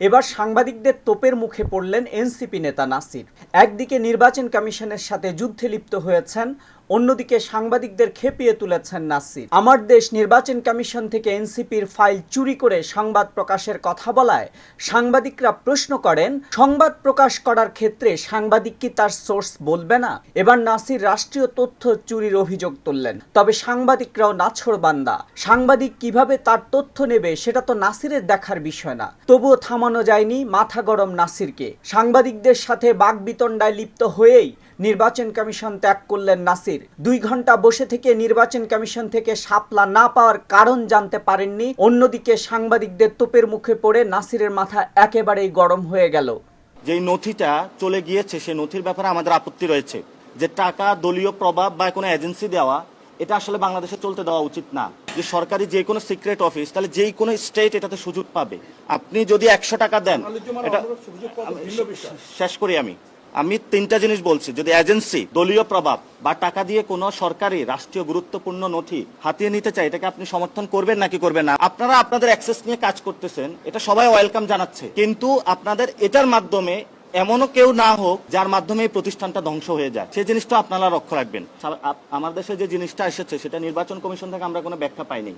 এবার সাংবাদিকদের তোপের মুখে পড়লেন এনসিপি নেতা নাসির। একদিকে নির্বাচন কমিশনের সাথে যুদ্ধে লিপ্ত হয়েছেন, অন্যদিকে সাংবাদিকদের খেপিয়ে তুলেছেন নাসির। আমার দেশ নির্বাচন কমিশন থেকে এনসিপির ফাইল চুরি করে সংবাদ প্রকাশের কথা বলায় সাংবাদিকরা প্রশ্ন করেন, সংবাদ প্রকাশ করার ক্ষেত্রে সাংবাদিক কি তার সোর্স বলবে না? এবার নাসির রাষ্ট্রীয় তথ্য চুরির অভিযোগ তুললেন। তবে সাংবাদিকরাও নাছোড়বান্দা। সাংবাদিক কিভাবে তার তথ্য নেবে সেটা তো নাসিরের দেখার বিষয় না। তবুও থামানো যায়নি মাথা গরম নাসিরকে। সাংবাদিকদের সাথে বাকবিতণ্ডায় লিপ্ত হয়েই নির্বাচন কমিশন ত্যাগ করলেন নাসির। 2 ঘন্টা বসে থেকে নির্বাচন কমিশন থেকে শাপলা না পাওয়ার কারণ জানতে পারেননি। অন্যদিকে সাংবাদিকদের তোপের মুখে পড়ে নাসিরের মাথা একেবারেই গরম হয়ে গেল। যেই নথিটা চলে গিয়েছে সেই নথির ব্যাপারে আমাদের আপত্তি রয়েছে। যে টাকা দলীয় প্রভাব বা কোনো এজেন্সি দেওয়া, এটা আসলে বাংলাদেশে চলতে দেওয়া উচিত না। যে সরকারি যে কোনো সিক্রেট অফিস, তাহলে যেই কোনো স্টেট এটাতে সুযোগ পাবে। আপনি যদি 100 টাকা দেন, এটা শেষ করি আমি 3টা জিনিস বলছি। যদি এজেন্সি, দলীয় প্রভাব বা টাকা দিয়ে কোনো সরকারি রাষ্ট্রীয় গুরুত্বপূর্ণ নথি হাতিয়ে নিতে চায়, এটাকে আপনি সমর্থন করবেন নাকি করবেন না? আপনারা আপনাদের অ্যাক্সেস নিয়ে কাজ করতেছেন, এটা সবাই ওয়েলকাম জানাচ্ছে, কিন্তু আপনাদের এটার মাধ্যমে এমনও কেউ না হোক যার মাধ্যমে এই প্রতিষ্ঠানটা ধ্বংস হয়ে যায়, সেই জিনিসটা আপনারা লক্ষ্য রাখবেন। আমার দেশে যে জিনিসটা এসেছে সেটা নির্বাচন কমিশন থেকে আমরা কোনো ব্যাখ্যা পাইনি।